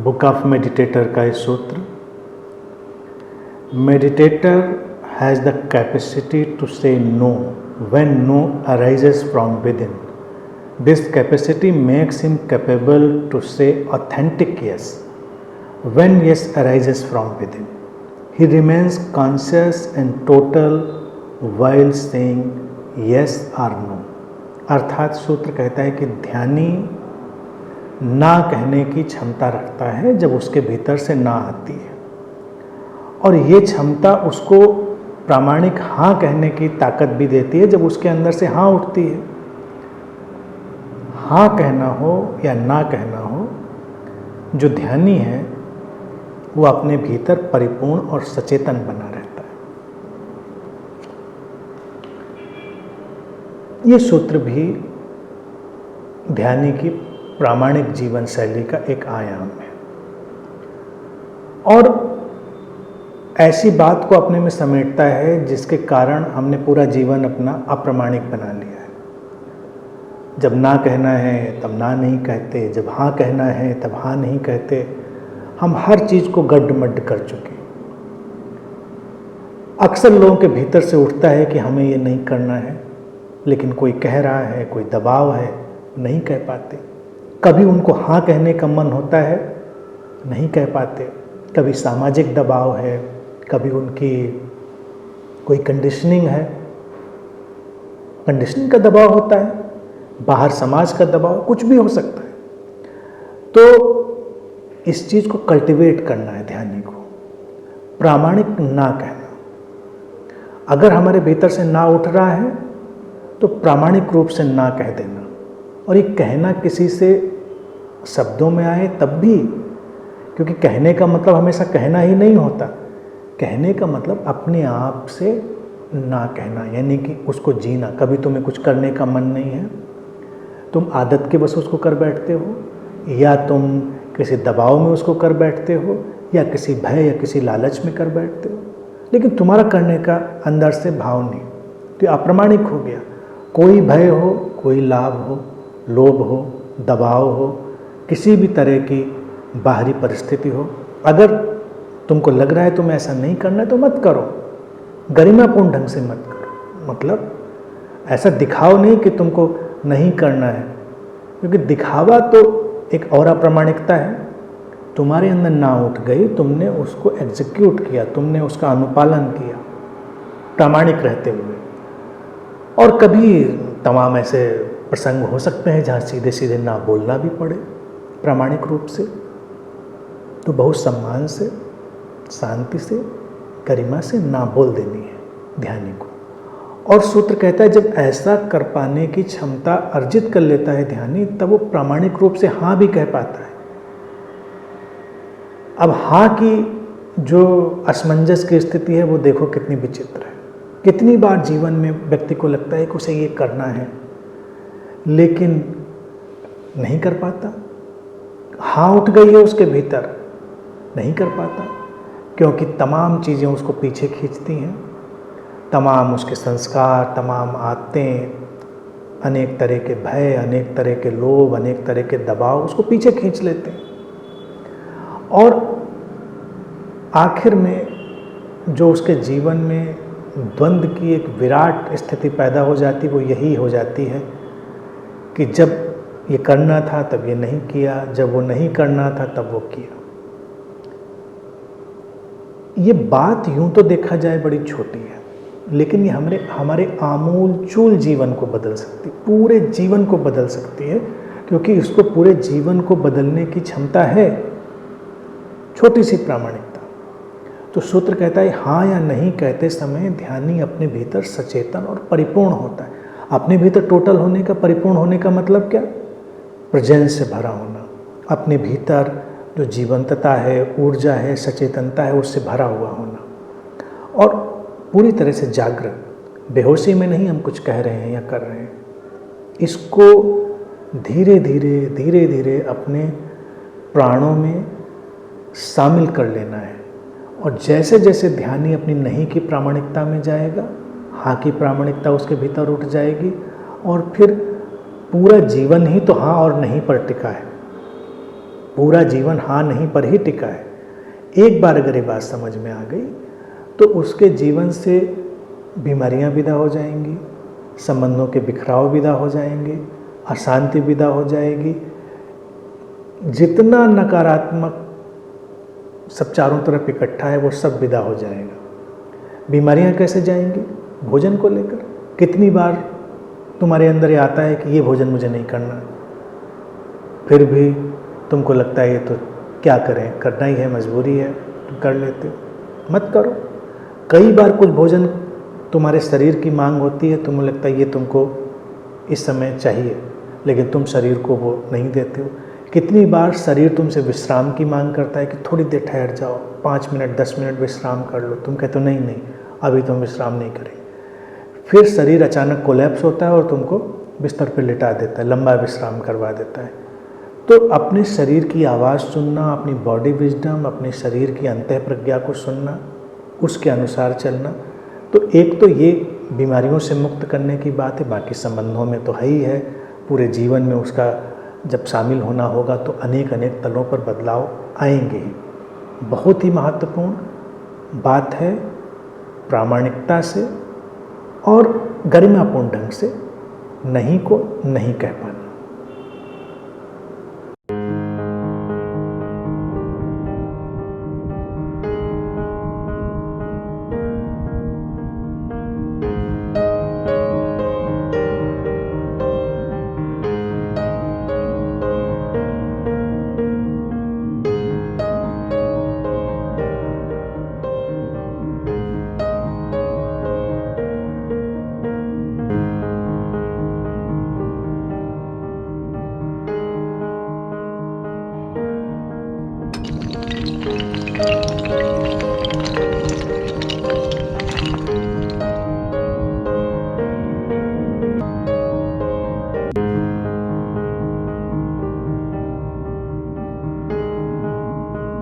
Book of meditator का ये सूत्र, meditator has the capacity to say no when no arises from within. This capacity makes him capable to say authentic yes when yes arises from within. He remains conscious and total while saying yes or no. अर्थात सूत्र कहता है कि ध्यानी ना कहने की क्षमता रखता है जब उसके भीतर से ना आती है, और ये क्षमता उसको प्रामाणिक हाँ कहने की ताकत भी देती है जब उसके अंदर से हाँ उठती है। हाँ कहना हो या ना कहना हो, जो ध्यानी है वो अपने भीतर परिपूर्ण और सचेतन बना रहता है। ये सूत्र भी ध्यानी की प्रामाणिक जीवन शैली का एक आयाम है, और ऐसी बात को अपने में समेटता है जिसके कारण हमने पूरा जीवन अपना अप्रामाणिक बना लिया है। जब ना कहना है तब ना नहीं कहते, जब हाँ कहना है तब हाँ नहीं कहते। हम हर चीज़ को गड्ढ-मड्ढ कर चुके। अक्सर लोगों के भीतर से उठता है कि हमें ये नहीं करना है, लेकिन कोई कह रहा है, कोई दबाव है, नहीं कह पाते। कभी उनको हाँ कहने का मन होता है, नहीं कह पाते। कभी सामाजिक दबाव है, कभी उनकी कोई कंडीशनिंग है, कंडीशनिंग का दबाव होता है, बाहर समाज का दबाव, कुछ भी हो सकता है। तो इस चीज़ को कल्टीवेट करना है ध्यानी को, प्रामाणिक ना कहना। अगर हमारे भीतर से ना उठ रहा है तो प्रामाणिक रूप से ना कह देना, और ये कहना किसी से शब्दों में आए तब भी, क्योंकि कहने का मतलब हमेशा कहना ही नहीं होता। कहने का मतलब अपने आप से ना कहना, यानी कि उसको जीना। कभी तुम्हें कुछ करने का मन नहीं है, तुम आदत के बस उसको कर बैठते हो, या तुम किसी दबाव में उसको कर बैठते हो, या किसी भय या किसी लालच में कर बैठते हो, लेकिन तुम्हारा करने का अंदर से भाव नहीं, तो ये अप्रामाणिक हो गया। कोई भय हो, कोई लाभ हो, लोभ हो, दबाव हो, किसी भी तरह की बाहरी परिस्थिति हो, अगर तुमको लग रहा है तुम्हें ऐसा नहीं करना है तो मत करो, गरिमापूर्ण ढंग से मत करो। मतलब ऐसा दिखाओ नहीं कि तुमको नहीं करना है, क्योंकि दिखावा तो एक और अप्रामाणिकता है। तुम्हारे अंदर ना उठ गई, तुमने उसको एग्जीक्यूट किया, तुमने उसका अनुपालन किया प्रामाणिक रहते हुए। और कभी तमाम ऐसे प्रसंग हो सकते हैं जहाँ सीधे सीधे ना बोलना भी पड़े प्रामाणिक रूप से, तो बहुत सम्मान से, शांति से, गरिमा से ना बोल देनी है ध्यानी को। और सूत्र कहता है जब ऐसा कर पाने की क्षमता अर्जित कर लेता है ध्यानी, तब वो प्रामाणिक रूप से हाँ भी कह पाता है। अब हाँ की जो असमंजस की स्थिति है वो देखो कितनी विचित्र है। कितनी बार जीवन में व्यक्ति को लगता है कि उसे ये करना है, लेकिन नहीं कर पाता। हाँ उठ गई है उसके भीतर, नहीं कर पाता, क्योंकि तमाम चीज़ें उसको पीछे खींचती हैं। तमाम उसके संस्कार, तमाम आदतें, अनेक तरह के भय, अनेक तरह के लोभ, अनेक तरह के दबाव उसको पीछे खींच लेते हैं। और आखिर में जो उसके जीवन में द्वंद्व की एक विराट स्थिति पैदा हो जाती, वो यही हो जाती है कि जब ये करना था तब ये नहीं किया, जब वो नहीं करना था तब वो किया। ये बात यूं तो देखा जाए बड़ी छोटी है, लेकिन ये हमारे आमूल चूल जीवन को बदल सकती, पूरे जीवन को बदल सकती है, क्योंकि इसको पूरे जीवन को बदलने की क्षमता है, छोटी सी प्रामाणिकता। तो सूत्र कहता है हाँ या नहीं कहते समय ध्यानी अपने भीतर सचेतन और परिपूर्ण होता है। अपने भीतर टोटल होने का, परिपूर्ण होने का मतलब क्या? प्रेजेंस से भरा होना, अपने भीतर जो जीवंतता है, ऊर्जा है, सचेतनता है, उससे भरा हुआ होना, और पूरी तरह से जागृत, बेहोशी में नहीं हम कुछ कह रहे हैं या कर रहे हैं। इसको धीरे धीरे धीरे धीरे अपने प्राणों में शामिल कर लेना है, और जैसे जैसे ध्यानी अपनी नहीं की प्रामाणिकता में जाएगा, हाँ की प्रामाणिकता उसके भीतर उठ जाएगी, और फिर पूरा जीवन ही तो हाँ और नहीं पर टिका है। पूरा जीवन हाँ नहीं पर ही टिका है। एक बार अगर ये बात समझ में आ गई तो उसके जीवन से बीमारियां विदा हो जाएंगी, संबंधों के बिखराव विदा हो जाएंगे, अशांति विदा हो जाएगी। जितना नकारात्मक सब चारों तरफ इकट्ठा है वो सब विदा हो जाएगा। बीमारियां कैसे जाएंगी? भोजन को लेकर। कितनी बार तुम्हारे अंदर ये आता है कि ये भोजन मुझे नहीं करना, फिर भी तुमको लगता है ये तो क्या करें, करना ही है, मजबूरी है, तुम कर लेते हो। मत करो। कई बार कुछ भोजन तुम्हारे शरीर की मांग होती है, तुम्हें लगता है ये तुमको इस समय चाहिए, लेकिन तुम शरीर को वो नहीं देते हो। कितनी बार शरीर तुमसे विश्राम की मांग करता है कि थोड़ी देर ठहर जाओ, 5 मिनट 10 मिनट विश्राम कर लो, तुम कहते हो नहीं नहीं अभी तुम विश्राम नहीं करेंगे। फिर शरीर अचानक कोलैप्स होता है और तुमको बिस्तर पर लिटा देता है, लंबा विश्राम करवा देता है। तो अपने शरीर की आवाज़ सुनना, अपनी बॉडी विजडम, अपने शरीर की अंतः प्रज्ञा को सुनना, उसके अनुसार चलना। तो एक तो ये बीमारियों से मुक्त करने की बात है, बाकी संबंधों में तो है ही है। पूरे जीवन में उसका जब शामिल होना होगा तो अनेक अनेक तलों पर बदलाव आएंगे ही। बहुत ही महत्वपूर्ण बात है प्रामाणिकता से और गरिमापूर्ण ढंग से नहीं को नहीं कह पाना।